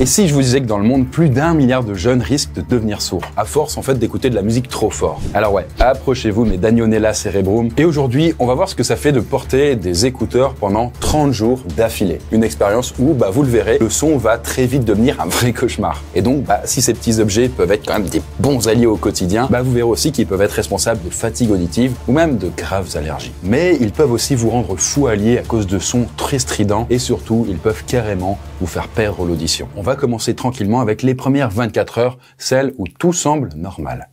Et si je vous disais que dans le monde, plus d'1 milliard de jeunes risquent de devenir sourds, à force en fait d'écouter de la musique trop fort. Alors ouais, approchez-vous mes Dagnonella Cerebrum. Et aujourd'hui, on va voir ce que ça fait de porter des écouteurs pendant 30 jours d'affilée. Une expérience où, vous le verrez, le son va très vite devenir un vrai cauchemar. Et donc, si ces petits objets peuvent être quand même des bons alliés au quotidien, vous verrez aussi qu'ils peuvent être responsables de fatigue auditive ou même de graves allergies. Mais ils peuvent aussi vous rendre fou alliés à cause de sons très stridents et surtout, ils peuvent carrément vous faire perdre l'audition. On va commencer tranquillement avec les premières 24 heures, celles où tout semble normal.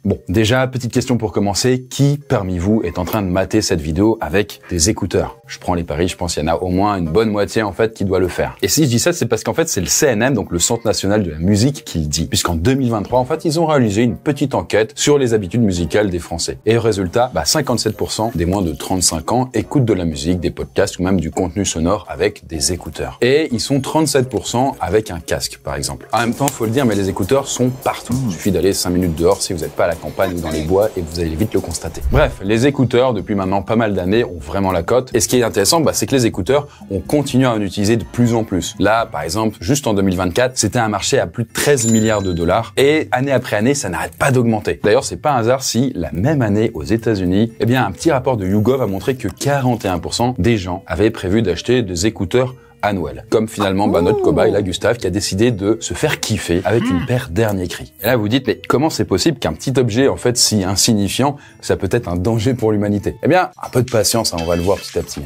Bon, déjà, petite question pour commencer, qui parmi vous est en train de mater cette vidéo avec des écouteurs? Je prends les paris, je pense qu'il y en a au moins une bonne moitié en fait qui doit le faire. Et si je dis ça, c'est parce qu'en fait c'est le CNM, donc le Centre National de la Musique, qui le dit. Puisqu'en 2023, en fait, ils ont réalisé une petite enquête sur les habitudes musicales des Français. Et résultat, 57% des moins de 35 ans écoutent de la musique, des podcasts ou même du contenu sonore avec des écouteurs. Et ils sont 37% avec un casque, par exemple. En même temps, faut le dire, mais les écouteurs sont partout. Il suffit d'aller 5 minutes dehors si vous n'êtes pas à la campagne ou dans les bois et vous allez vite le constater. Bref, les écouteurs, depuis maintenant pas mal d'années, ont vraiment la cote. Et ce qui est intéressant, c'est que les écouteurs, on continue à en utiliser de plus en plus. Là, par exemple, juste en 2024, c'était un marché à plus de 13 milliards de dollars et année après année, ça n'arrête pas d'augmenter. D'ailleurs, c'est pas un hasard si, la même année aux États-Unis, un petit rapport de YouGov a montré que 41% des gens avaient prévu d'acheter des écouteurs à Noël. Comme finalement notre cobaye, là, Gustave, qui a décidé de se faire kiffer avec une paire dernier cri. Et là, vous dites, mais comment c'est possible qu'un petit objet, en fait, si insignifiant, ça peut être un danger pour l'humanité? Un peu de patience, on va le voir petit à petit.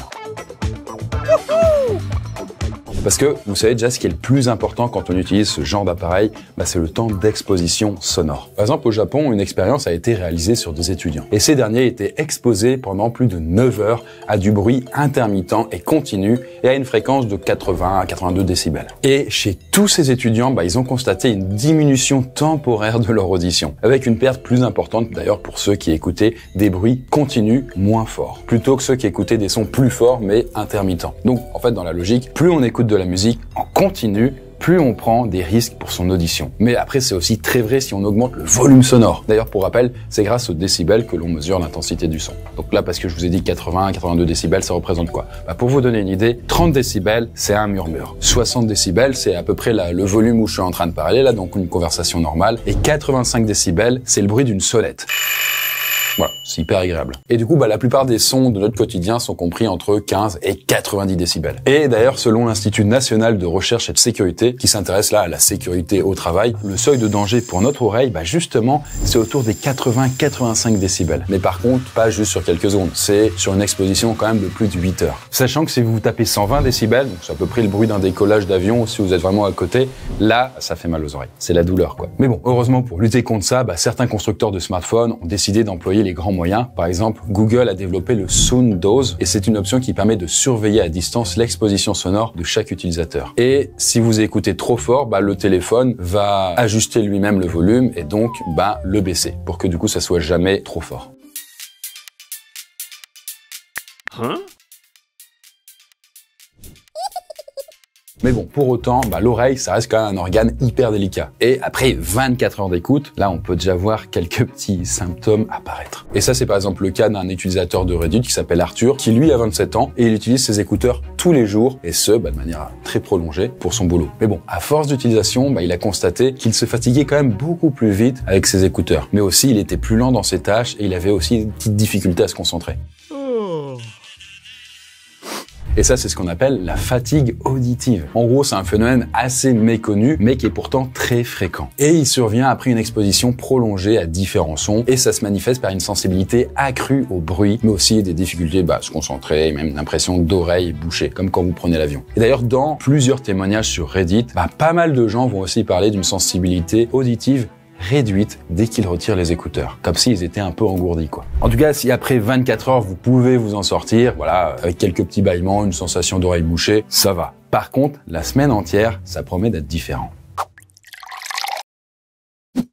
Parce que vous savez déjà ce qui est le plus important quand on utilise ce genre d'appareil, c'est le temps d'exposition sonore. Par exemple, au Japon, une expérience a été réalisée sur des étudiants. Et ces derniers étaient exposés pendant plus de 9 heures à du bruit intermittent et continu et à une fréquence de 80 à 82 décibels. Et chez tous ces étudiants, ils ont constaté une diminution temporaire de leur audition, avec une perte plus importante d'ailleurs pour ceux qui écoutaient des bruits continus moins forts, plutôt que ceux qui écoutaient des sons plus forts mais intermittents. Donc en fait, dans la logique, plus on écoute de la musique en continu, plus on prend des risques pour son audition. Mais après, c'est aussi très vrai si on augmente le volume sonore. D'ailleurs, pour rappel, c'est grâce aux décibels que l'on mesure l'intensité du son. Donc là, parce que je vous ai dit 80 à 82 décibels, ça représente quoi? Pour vous donner une idée, 30 décibels, c'est un murmure. 60 décibels, c'est à peu près le volume où je suis en train de parler, là, donc une conversation normale. Et 85 décibels, c'est le bruit d'une sonnette. Voilà, c'est hyper agréable. Et du coup, la plupart des sons de notre quotidien sont compris entre 15 et 90 décibels. Et d'ailleurs, selon l'Institut national de recherche et de sécurité, qui s'intéresse là à la sécurité au travail, le seuil de danger pour notre oreille, justement, c'est autour des 80-85 décibels. Mais par contre, pas juste sur quelques secondes, c'est sur une exposition quand même de plus de 8 heures. Sachant que si vous tapez 120 décibels, donc c'est à peu près le bruit d'un décollage d'avion, si vous êtes vraiment à côté, là, ça fait mal aux oreilles. C'est la douleur, quoi. Mais bon, heureusement, pour lutter contre ça, certains constructeurs de smartphones ont décidé d'employer les grands moyens. Par exemple, Google a développé le Sound Dose et c'est une option qui permet de surveiller à distance l'exposition sonore de chaque utilisateur. Et si vous écoutez trop fort, le téléphone va ajuster lui-même le volume et donc le baisser pour que du coup ça soit jamais trop fort. Mais bon, pour autant, l'oreille, ça reste quand même un organe hyper délicat. Et après 24 heures d'écoute, là, on peut déjà voir quelques petits symptômes apparaître. Et ça, c'est par exemple le cas d'un utilisateur de Reddit qui s'appelle Arthur, qui lui a 27 ans et il utilise ses écouteurs tous les jours, et ce, de manière très prolongée pour son boulot. Mais bon, à force d'utilisation, il a constaté qu'il se fatiguait quand même beaucoup plus vite avec ses écouteurs. Mais aussi, il était plus lent dans ses tâches et il avait aussi une petite difficulté à se concentrer. Et ça, c'est ce qu'on appelle la fatigue auditive. En gros, c'est un phénomène assez méconnu, mais qui est pourtant très fréquent. Et il survient après une exposition prolongée à différents sons, et ça se manifeste par une sensibilité accrue au bruit, mais aussi des difficultés à se concentrer, et même une impression d'oreille bouchée, comme quand vous prenez l'avion. Et d'ailleurs, dans plusieurs témoignages sur Reddit, pas mal de gens vont aussi parler d'une sensibilité auditive réduite dès qu'ils retirent les écouteurs, comme s'ils étaient un peu engourdis, quoi. En tout cas, si après 24 heures, vous pouvez vous en sortir, avec quelques petits bâillements, une sensation d'oreille bouchée, ça va. Par contre, la semaine entière, ça promet d'être différent.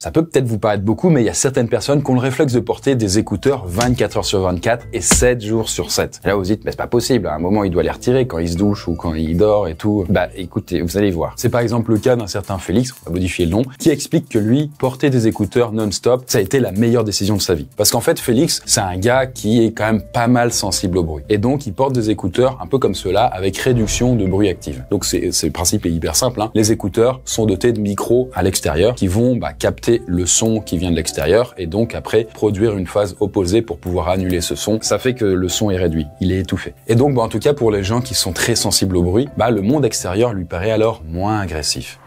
Ça peut peut-être vous paraître beaucoup, mais il y a certaines personnes qui ont le réflexe de porter des écouteurs 24 heures sur 24 et 7 jours sur 7. Et là, vous dites, mais c'est pas possible. À un moment, il doit les retirer quand il se douche ou quand il dort et tout. Bah, écoutez, vous allez voir. C'est par exemple le cas d'un certain Félix, on va modifier le nom, qui explique que lui, porter des écouteurs non-stop, ça a été la meilleure décision de sa vie. Parce qu'en fait, Félix, c'est un gars qui est quand même pas mal sensible au bruit. Et donc, il porte des écouteurs un peu comme ceux-là, avec réduction de bruit active. Donc, le principe est hyper simple, hein. Les écouteurs sont dotés de micros à l'extérieur qui vont capter le son qui vient de l'extérieur et donc après produire une phase opposée pour pouvoir annuler ce son. Ça fait que le son est réduit, il est étouffé. Et donc, en tout cas, pour les gens qui sont très sensibles au bruit, le monde extérieur lui paraît alors moins agressif.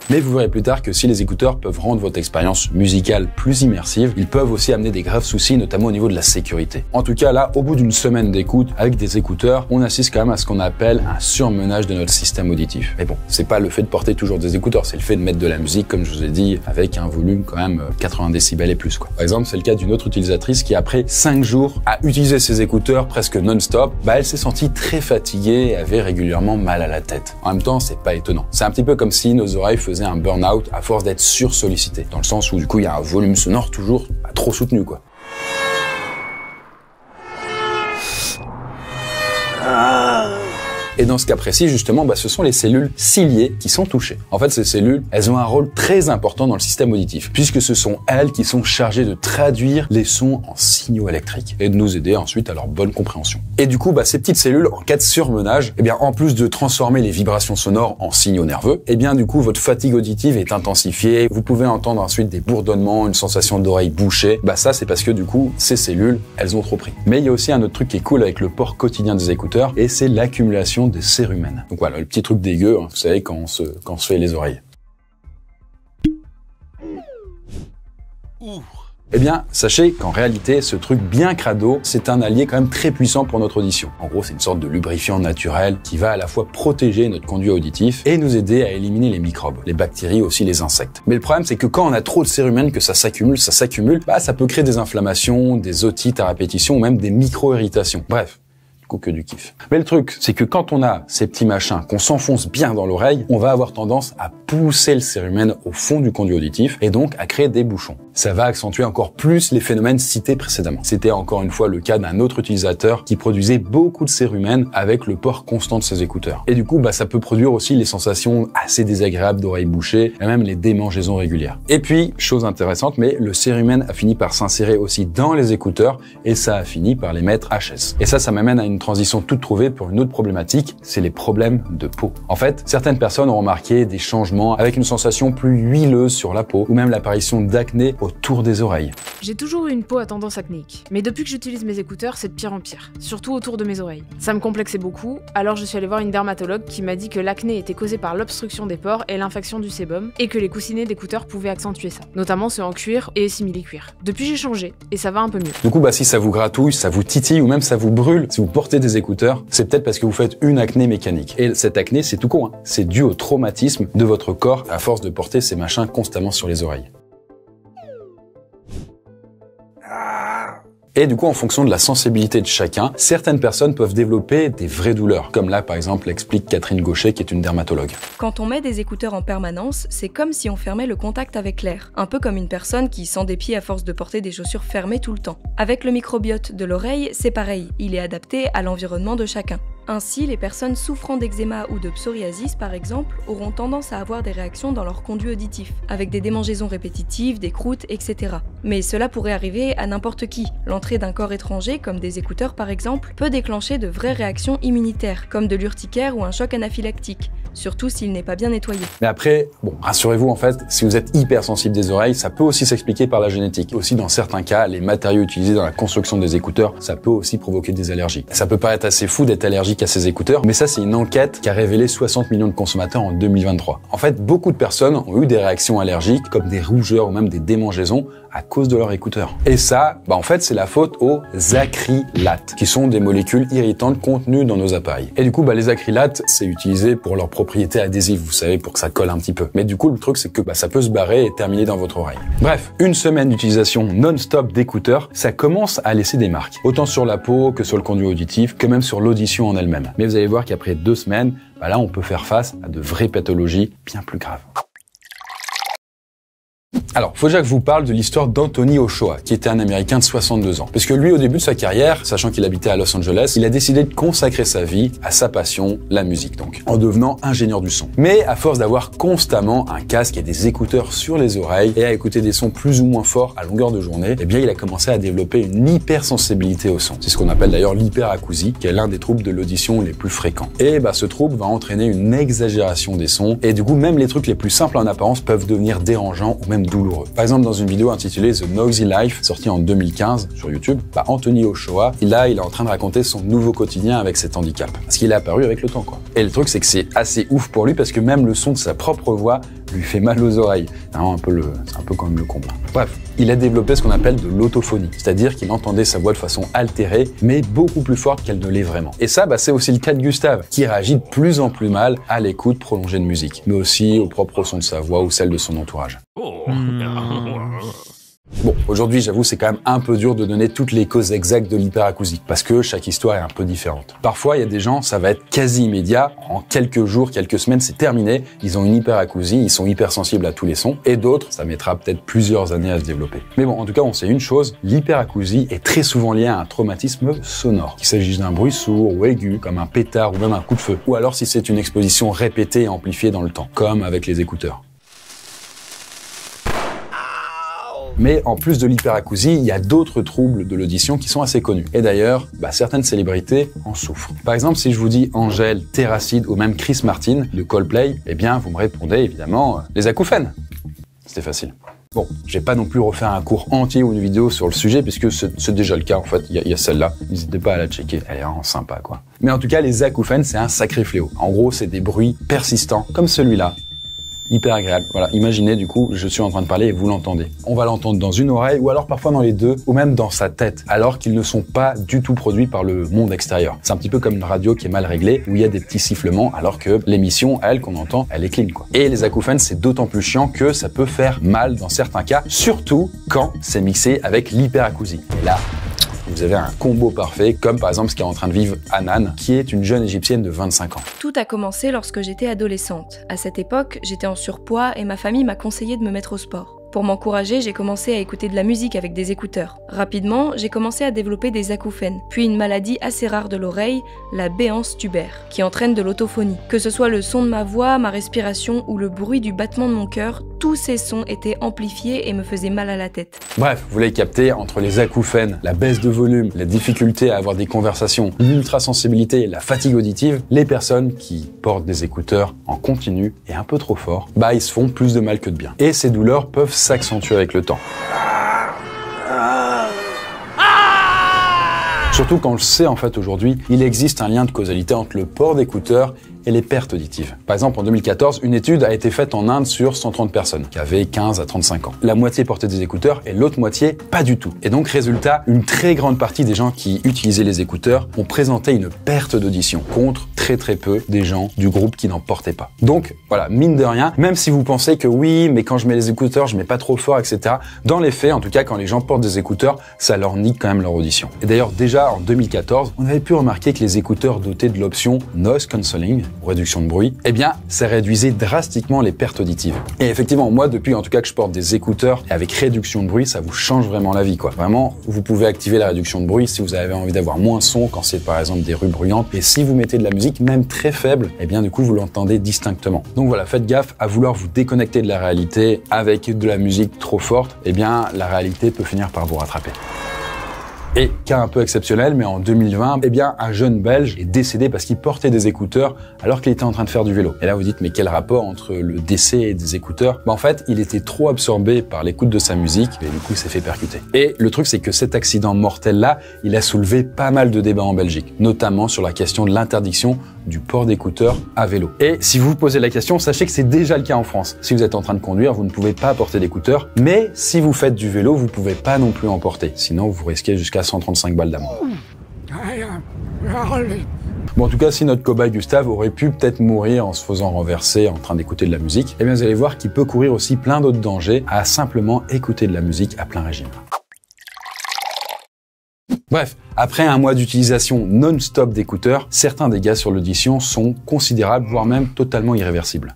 Mais vous verrez plus tard que si les écouteurs peuvent rendre votre expérience musicale plus immersive, ils peuvent aussi amener des graves soucis, notamment au niveau de la sécurité. En tout cas, là, au bout d'une semaine d'écoute avec des écouteurs, on assiste quand même à ce qu'on appelle un surmenage de notre système auditif. Mais bon, c'est pas le fait de porter toujours des écouteurs, c'est le fait de mettre de la musique, comme je vous ai dit, avec un volume quand même 80 décibels et plus, quoi. Par exemple, c'est le cas d'une autre utilisatrice qui, après 5 jours à utiliser ses écouteurs presque non-stop, elle s'est sentie très fatiguée et avait régulièrement mal à la tête. En même temps, c'est pas étonnant. C'est un petit peu comme si nos oreilles faisaient un burn-out à force d'être sursollicité, dans le sens où du coup il y a un volume sonore toujours trop soutenu, quoi. Et dans ce cas précis, justement, ce sont les cellules ciliées qui sont touchées. En fait, ces cellules, elles ont un rôle très important dans le système auditif, puisque ce sont elles qui sont chargées de traduire les sons en signaux électriques et de nous aider ensuite à leur bonne compréhension. Et du coup, ces petites cellules, en cas de surmenage, en plus de transformer les vibrations sonores en signaux nerveux, du coup, votre fatigue auditive est intensifiée. Vous pouvez entendre ensuite des bourdonnements, une sensation d'oreille bouchée. Ça, c'est parce que du coup, ces cellules, elles ont trop pris. Mais il y a aussi un autre truc qui est cool avec le port quotidien des écouteurs, et c'est l'accumulation des cérumen. Donc voilà, le petit truc dégueu, vous savez, quand on se fait les oreilles. Sachez qu'en réalité, ce truc bien crado, c'est un allié quand même très puissant pour notre audition. En gros, c'est une sorte de lubrifiant naturel qui va à la fois protéger notre conduit auditif et nous aider à éliminer les microbes, les bactéries, aussi les insectes. Mais le problème, c'est que quand on a trop de cérumen, que ça s'accumule, ça peut créer des inflammations, des otites à répétition ou même des micro-irritations. Bref. Que du kiff. Mais le truc, c'est que quand on a ces petits machins, qu'on s'enfonce bien dans l'oreille, on va avoir tendance à pousser le cérumen au fond du conduit auditif et donc à créer des bouchons. Ça va accentuer encore plus les phénomènes cités précédemment. C'était encore une fois le cas d'un autre utilisateur qui produisait beaucoup de cérumen avec le port constant de ses écouteurs. Et du coup, ça peut produire aussi les sensations assez désagréables d'oreilles bouchées et même les démangeaisons régulières. Et puis, chose intéressante, mais le cérumen a fini par s'insérer aussi dans les écouteurs et ça a fini par les mettre HS. Et ça m'amène à une transition toute trouvée pour une autre problématique, c'est les problèmes de peau. En fait, certaines personnes ont remarqué des changements avec une sensation plus huileuse sur la peau ou même l'apparition d'acné autour des oreilles. J'ai toujours eu une peau à tendance acnéique, mais depuis que j'utilise mes écouteurs, c'est de pire en pire, surtout autour de mes oreilles. Ça me complexait beaucoup, alors je suis allée voir une dermatologue qui m'a dit que l'acné était causé par l'obstruction des pores et l'infection du sébum, et que les coussinets d'écouteurs pouvaient accentuer ça, notamment ceux en cuir et simili-cuir. Depuis j'ai changé, et ça va un peu mieux. Du coup, si ça vous gratouille, ça vous titille ou même ça vous brûle, si vous portez des écouteurs, c'est peut-être parce que vous faites une acné mécanique. Et cette acné, c'est tout con, hein. C'est dû au traumatisme de votre corps à force de porter ces machins constamment sur les oreilles. Et du coup, en fonction de la sensibilité de chacun, certaines personnes peuvent développer des vraies douleurs, comme là, par exemple, l'explique Catherine Gaucher, qui est une dermatologue. Quand on met des écouteurs en permanence, c'est comme si on fermait le contact avec l'air, un peu comme une personne qui sent des pieds à force de porter des chaussures fermées tout le temps. Avec le microbiote de l'oreille, c'est pareil, il est adapté à l'environnement de chacun. Ainsi, les personnes souffrant d'eczéma ou de psoriasis, par exemple, auront tendance à avoir des réactions dans leur conduit auditif, avec des démangeaisons répétitives, des croûtes, etc. Mais cela pourrait arriver à n'importe qui. L'entrée d'un corps étranger, comme des écouteurs par exemple, peut déclencher de vraies réactions immunitaires, comme de l'urticaire ou un choc anaphylactique, surtout s'il n'est pas bien nettoyé. Mais après, rassurez-vous en fait, si vous êtes hypersensible des oreilles, ça peut aussi s'expliquer par la génétique. Aussi, dans certains cas, les matériaux utilisés dans la construction des écouteurs, ça peut aussi provoquer des allergies. Ça peut paraître assez fou d'être allergique à ces écouteurs, mais ça c'est une enquête qui a révélé 60 millions de consommateurs en 2023. En fait, beaucoup de personnes ont eu des réactions allergiques, comme des rougeurs ou même des démangeaisons, à cause de leurs écouteurs. Et ça, en fait, c'est la faute aux acrylates, qui sont des molécules irritantes contenues dans nos appareils. Et du coup, les acrylates, c'est utilisé pour leurs propriétés adhésives, vous savez, pour que ça colle un petit peu. Mais du coup, le truc, c'est que ça peut se barrer et terminer dans votre oreille. Bref, une semaine d'utilisation non-stop d'écouteurs, ça commence à laisser des marques. Autant sur la peau que sur le conduit auditif, que même sur l'audition en elle-même. Mais vous allez voir qu'après 2 semaines, là, on peut faire face à de vraies pathologies bien plus graves. Alors, faut déjà que je vous parle de l'histoire d'Anthony Ochoa, qui était un Américain de 62 ans. Parce que lui, au début de sa carrière, sachant qu'il habitait à Los Angeles, il a décidé de consacrer sa vie à sa passion, la musique donc, en devenant ingénieur du son. Mais à force d'avoir constamment un casque et des écouteurs sur les oreilles et à écouter des sons plus ou moins forts à longueur de journée, il a commencé à développer une hypersensibilité au son. C'est ce qu'on appelle d'ailleurs l'hyperacousie, qui est l'un des troubles de l'audition les plus fréquents. Et ce trouble va entraîner une exagération des sons, et du coup, même les trucs les plus simples en apparence peuvent devenir dérangeants ou même douloureux. Par exemple, dans une vidéo intitulée The Noisy Life, sortie en 2015 sur YouTube, Anthony Ochoa, il est en train de raconter son nouveau quotidien avec cet handicap. Parce qu'il est apparu avec le temps, quoi. Et le truc, c'est que c'est assez ouf pour lui parce que même le son de sa propre voix lui fait mal aux oreilles. C'est un peu quand même le comble. Bref, il a développé ce qu'on appelle de l'autophonie, c'est-à-dire qu'il entendait sa voix de façon altérée, mais beaucoup plus forte qu'elle ne l'est vraiment. Et ça, c'est aussi le cas de Gustave, qui réagit de plus en plus mal à l'écoute prolongée de musique, mais aussi au propre son de sa voix ou celle de son entourage. Bon, aujourd'hui, j'avoue, c'est quand même un peu dur de donner toutes les causes exactes de l'hyperacousie, parce que chaque histoire est un peu différente. Parfois, il y a des gens, ça va être quasi immédiat, en quelques jours, quelques semaines, c'est terminé, ils ont une hyperacousie, ils sont hypersensibles à tous les sons, et d'autres, ça mettra peut-être plusieurs années à se développer. Mais bon, en tout cas, on sait une chose, l'hyperacousie est très souvent liée à un traumatisme sonore, qu'il s'agisse d'un bruit sourd ou aigu, comme un pétard ou même un coup de feu, ou alors si c'est une exposition répétée et amplifiée dans le temps, comme avec les écouteurs. Mais en plus de l'hyperacousie, il y a d'autres troubles de l'audition qui sont assez connus. Et d'ailleurs, certaines célébrités en souffrent. Par exemple, si je vous dis Angèle, Terracid ou même Chris Martin de Coldplay, vous me répondez évidemment les acouphènes. C'était facile. Bon, je vais pas non plus refaire un cours entier ou une vidéo sur le sujet puisque c'est déjà le cas en fait, il y a celle-là. N'hésitez pas à la checker, elle est vraiment sympa quoi. Mais en tout cas, les acouphènes, c'est un sacré fléau. En gros, c'est des bruits persistants comme celui-là. Hyper agréable. Voilà, imaginez du coup, je suis en train de parler et vous l'entendez. On va l'entendre dans une oreille ou alors parfois dans les deux ou même dans sa tête, alors qu'ils ne sont pas du tout produits par le monde extérieur. C'est un petit peu comme une radio qui est mal réglée où il y a des petits sifflements alors que l'émission, elle, qu'on entend, elle est clean quoi. Et les acouphènes, c'est d'autant plus chiant que ça peut faire mal dans certains cas, surtout quand c'est mixé avec l'hyperacousie. Et là, vous avez un combo parfait, comme par exemple ce qu'est en train de vivre Hanan, qui est une jeune égyptienne de 25 ans. Tout a commencé lorsque j'étais adolescente. À cette époque, j'étais en surpoids et ma famille m'a conseillé de me mettre au sport. Pour m'encourager, j'ai commencé à écouter de la musique avec des écouteurs. Rapidement, j'ai commencé à développer des acouphènes, puis une maladie assez rare de l'oreille, la béance tubaire, qui entraîne de l'autophonie. Que ce soit le son de ma voix, ma respiration ou le bruit du battement de mon cœur, tous ces sons étaient amplifiés et me faisaient mal à la tête. Bref, vous l'avez capté, entre les acouphènes, la baisse de volume, la difficulté à avoir des conversations, l'ultrasensibilité et la fatigue auditive, les personnes qui portent des écouteurs en continu et un peu trop fort, ils se font plus de mal que de bien. Et ces douleurs peuvent s'accentuer avec le temps. Surtout quand on le sait en fait aujourd'hui, il existe un lien de causalité entre le port d'écouteurs et les pertes auditives. Par exemple, en 2014, une étude a été faite en Inde sur 130 personnes qui avaient 15 à 35 ans. La moitié portait des écouteurs et l'autre moitié pas du tout. Et donc, résultat, une très grande partie des gens qui utilisaient les écouteurs ont présenté une perte d'audition contre très peu des gens du groupe qui n'en portaient pas. Donc, voilà, mine de rien, même si vous pensez que oui, mais quand je mets les écouteurs, je mets pas trop fort, etc. Dans les faits, en tout cas, quand les gens portent des écouteurs, ça leur nique quand même leur audition. Et d'ailleurs, déjà en 2014, on avait pu remarquer que les écouteurs dotés de l'option Noise Cancelling, réduction de bruit, ça réduisait drastiquement les pertes auditives. Et effectivement, moi, depuis en tout cas que je porte des écouteurs et avec réduction de bruit, ça vous change vraiment la vie, quoi. Vraiment, vous pouvez activer la réduction de bruit si vous avez envie d'avoir moins son quand c'est par exemple des rues bruyantes. Et si vous mettez de la musique, même très faible, du coup, vous l'entendez distinctement. Donc voilà, faites gaffe à vouloir vous déconnecter de la réalité avec de la musique trop forte, la réalité peut finir par vous rattraper. Et cas un peu exceptionnel, mais en 2020, eh bien, un jeune Belge est décédé parce qu'il portait des écouteurs alors qu'il était en train de faire du vélo. Et là, vous dites, mais quel rapport entre le décès et des écouteurs? En fait, il était trop absorbé par l'écoute de sa musique et du coup, il s'est fait percuter. Et le truc, c'est que cet accident mortel-là, il a soulevé pas mal de débats en Belgique, notamment sur la question de l'interdiction du port d'écouteurs à vélo. Et si vous vous posez la question, sachez que c'est déjà le cas en France. Si vous êtes en train de conduire, vous ne pouvez pas porter d'écouteurs, mais si vous faites du vélo, vous pouvez pas non plus en porter. Sinon, vous risquez jusqu'à 135 balles d'amende. Bon, en tout cas, si notre cobaye Gustave aurait pu peut-être mourir en se faisant renverser en train d'écouter de la musique, eh bien, vous allez voir qu'il peut courir aussi plein d'autres dangers à simplement écouter de la musique à plein régime. Bref, après un mois d'utilisation non-stop d'écouteurs, certains dégâts sur l'audition sont considérables, voire même totalement irréversibles.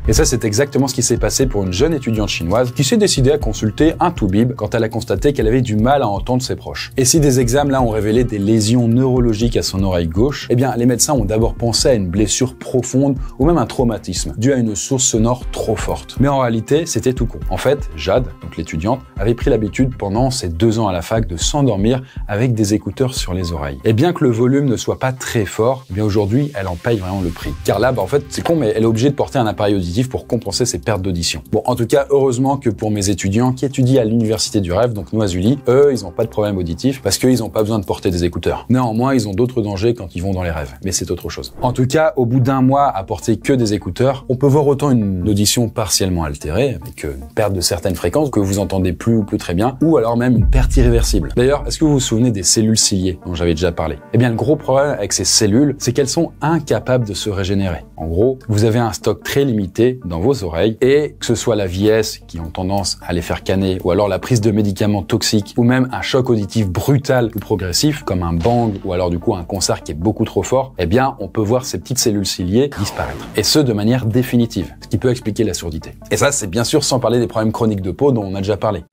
Et ça, c'est exactement ce qui s'est passé pour une jeune étudiante chinoise qui s'est décidée à consulter un toubib quand elle a constaté qu'elle avait du mal à entendre ses proches. Et si des examens là ont révélé des lésions neurologiques à son oreille gauche, eh bien, les médecins ont d'abord pensé à une blessure profonde ou même un traumatisme dû à une source sonore trop forte. Mais en réalité, c'était tout con. En fait, Jade, donc l'étudiante, avait pris l'habitude pendant ses 2 ans à la fac de s'endormir avec des écouteurs sur les oreilles. Et bien que le volume ne soit pas très fort, eh bien aujourd'hui, elle en paye vraiment le prix. Car là, en fait, c'est con, mais elle est obligée de porter un appareil auditif pour compenser ses pertes d'audition. Bon, en tout cas, heureusement que pour mes étudiants qui étudient à l'université du rêve, donc Noisuli, eux, ils n'ont pas de problème auditif parce qu'ils n'ont pas besoin de porter des écouteurs. Néanmoins, ils ont d'autres dangers quand ils vont dans les rêves, mais c'est autre chose. En tout cas, au bout d'un mois à porter que des écouteurs, on peut voir autant une audition partiellement altérée, avec une perte de certaines fréquences que vous entendez plus ou plus très bien, ou alors même une perte irréversible. D'ailleurs, est-ce que vous vous souvenez des cellules ciliées dont j'avais déjà parlé? Eh bien, le gros problème avec ces cellules, c'est qu'elles sont incapables de se régénérer. En gros, vous avez un stock très limité dans vos oreilles et que ce soit la vieillesse qui ont tendance à les faire canner ou alors la prise de médicaments toxiques ou même un choc auditif brutal ou progressif comme un bang ou alors du coup un concert qui est beaucoup trop fort, eh bien on peut voir ces petites cellules ciliées disparaître et ce de manière définitive, ce qui peut expliquer la surdité. Et ça c'est bien sûr sans parler des problèmes chroniques de peau dont on a déjà parlé.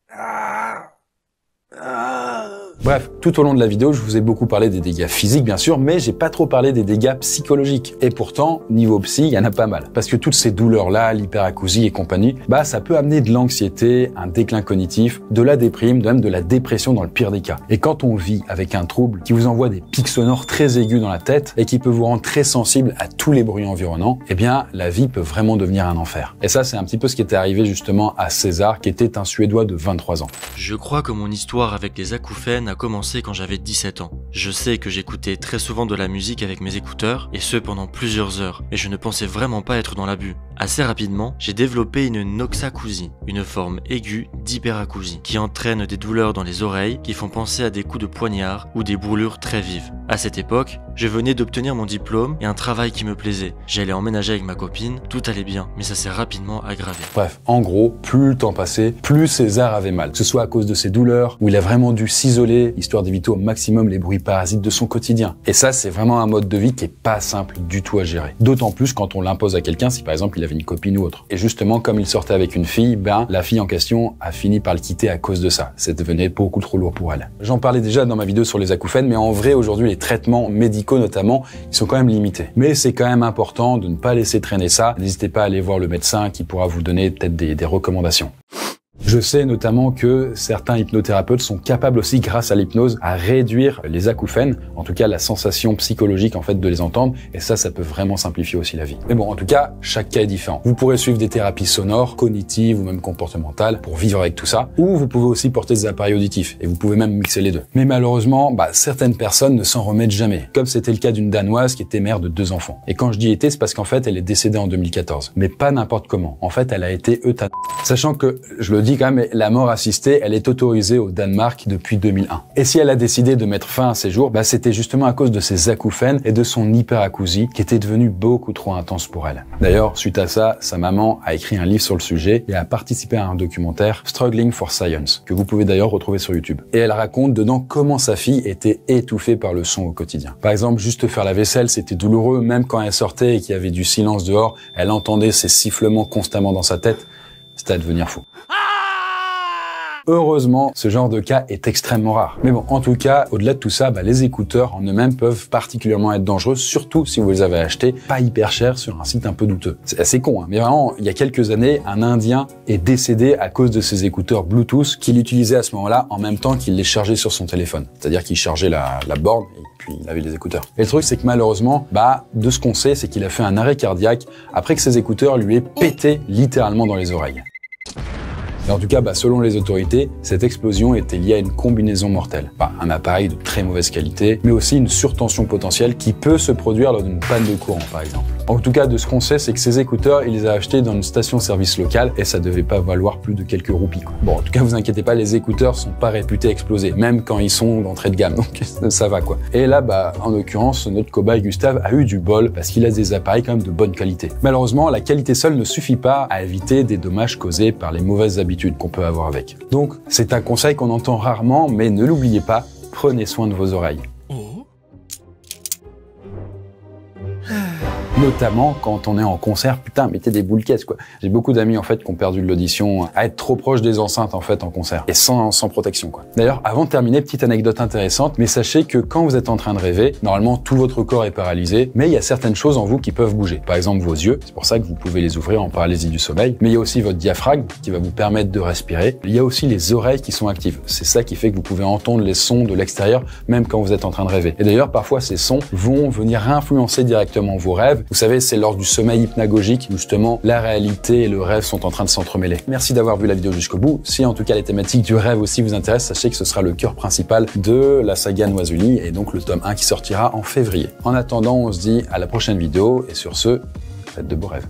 Bref, tout au long de la vidéo, je vous ai beaucoup parlé des dégâts physiques, bien sûr, mais j'ai pas trop parlé des dégâts psychologiques. Et pourtant, niveau psy, il y en a pas mal. Parce que toutes ces douleurs-là, l'hyperacousie et compagnie, ça peut amener de l'anxiété, un déclin cognitif, de la déprime, même de la dépression dans le pire des cas. Et quand on vit avec un trouble qui vous envoie des pics sonores très aigus dans la tête et qui peut vous rendre très sensible à tous les bruits environnants, eh bien, la vie peut vraiment devenir un enfer. Et ça, c'est un petit peu ce qui était arrivé justement à César, qui était un Suédois de 23 ans. Je crois que mon histoire avec les acouphènes a commencé quand j'avais 17 ans. Je sais que j'écoutais très souvent de la musique avec mes écouteurs, et ce pendant plusieurs heures, mais je ne pensais vraiment pas être dans l'abus. Assez rapidement, j'ai développé une noxacousie, une forme aiguë d'hyperacousie, qui entraîne des douleurs dans les oreilles qui font penser à des coups de poignard ou des brûlures très vives. À cette époque, je venais d'obtenir mon diplôme et un travail qui me plaisait. J'allais emménager avec ma copine, tout allait bien, mais ça s'est rapidement aggravé. Bref, en gros, plus le temps passait, plus César avait mal. Que ce soit à cause de ses douleurs, où il a vraiment dû s'isoler, histoire d'éviter au maximum les bruits parasites de son quotidien. Et ça, c'est vraiment un mode de vie qui est pas simple du tout à gérer. D'autant plus quand on l'impose à quelqu'un, si par exemple il avait une copine ou autre. Et justement, comme il sortait avec une fille, la fille en question a fini par le quitter à cause de ça. Ça devenait beaucoup trop lourd pour elle. J'en parlais déjà dans ma vidéo sur les acouphènes, mais en vrai, aujourd'hui, les traitements médicaux notamment, ils sont quand même limités. Mais c'est quand même important de ne pas laisser traîner ça. N'hésitez pas à aller voir le médecin qui pourra vous donner peut-être des recommandations. Je sais notamment que certains hypnothérapeutes sont capables aussi, grâce à l'hypnose, à réduire les acouphènes, en tout cas la sensation psychologique en fait de les entendre, et ça peut vraiment simplifier aussi la vie. Mais bon, en tout cas, chaque cas est différent. Vous pourrez suivre des thérapies sonores, cognitives ou même comportementales pour vivre avec tout ça, ou vous pouvez aussi porter des appareils auditifs, et vous pouvez même mixer les deux. Mais malheureusement, certaines personnes ne s'en remettent jamais, comme c'était le cas d'une Danoise qui était mère de 2 enfants. Et quand je dis était, c'est parce qu'en fait, elle est décédée en 2014. Mais pas n'importe comment. En fait, elle a été euthanasiée. Sachant que, je le dis quand même, la mort assistée, elle est autorisée au Danemark depuis 2001. Et si elle a décidé de mettre fin à ses jours, c'était justement à cause de ses acouphènes et de son hyperacousie qui était devenue beaucoup trop intense pour elle. D'ailleurs, suite à ça, sa maman a écrit un livre sur le sujet et a participé à un documentaire, Struggling for Science, que vous pouvez d'ailleurs retrouver sur YouTube. Et elle raconte dedans comment sa fille était étouffée par le son au quotidien. Par exemple, juste faire la vaisselle, c'était douloureux, même quand elle sortait et qu'il y avait du silence dehors, elle entendait ces sifflements constamment dans sa tête. C'était à devenir fou. Heureusement, ce genre de cas est extrêmement rare. Mais bon, en tout cas, au-delà de tout ça, les écouteurs en eux-mêmes peuvent particulièrement être dangereux, surtout si vous les avez achetés pas hyper cher sur un site un peu douteux. C'est assez con, hein, mais vraiment, il y a quelques années, un Indien est décédé à cause de ses écouteurs Bluetooth qu'il utilisait à ce moment-là en même temps qu'il les chargeait sur son téléphone. C'est-à-dire qu'il chargeait la borne et puis il avait les écouteurs. Et le truc, c'est que malheureusement, de ce qu'on sait, c'est qu'il a fait un arrêt cardiaque après que ses écouteurs lui aient pété littéralement dans les oreilles. Et en tout cas, selon les autorités, cette explosion était liée à une combinaison mortelle. Un appareil de très mauvaise qualité, mais aussi une surtension potentielle qui peut se produire lors d'une panne de courant, par exemple. En tout cas, de ce qu'on sait, c'est que ces écouteurs, il les a achetés dans une station-service locale et ça devait pas valoir plus de quelques roupies, quoi. Bon, en tout cas, vous inquiétez pas, les écouteurs sont pas réputés exploser, même quand ils sont d'entrée de gamme, donc ça va, quoi. Et là, en l'occurrence, notre cobaye Gustave a eu du bol parce qu'il a des appareils quand même de bonne qualité. Malheureusement, la qualité seule ne suffit pas à éviter des dommages causés par les mauvaises habitudes qu'on peut avoir avec. Donc, c'est un conseil qu'on entend rarement, mais ne l'oubliez pas, prenez soin de vos oreilles. Notamment quand on est en concert, putain, mettez des boules caisses, quoi. J'ai beaucoup d'amis, en fait, qui ont perdu de l'audition à être trop proches des enceintes, en fait, en concert. Et sans protection, quoi. D'ailleurs, avant de terminer, petite anecdote intéressante, mais sachez que quand vous êtes en train de rêver, normalement, tout votre corps est paralysé, mais il y a certaines choses en vous qui peuvent bouger. Par exemple, vos yeux. C'est pour ça que vous pouvez les ouvrir en paralysie du sommeil. Mais il y a aussi votre diaphragme qui va vous permettre de respirer. Il y a aussi les oreilles qui sont actives. C'est ça qui fait que vous pouvez entendre les sons de l'extérieur, même quand vous êtes en train de rêver. Et d'ailleurs, parfois, ces sons vont venir influencer directement vos rêves. Vous savez, c'est lors du sommeil hypnagogique où justement la réalité et le rêve sont en train de s'entremêler. Merci d'avoir vu la vidéo jusqu'au bout. Si en tout cas les thématiques du rêve aussi vous intéressent, sachez que ce sera le cœur principal de la saga Noisuli et donc le tome 1 qui sortira en février. En attendant, on se dit à la prochaine vidéo et sur ce, faites de beaux rêves.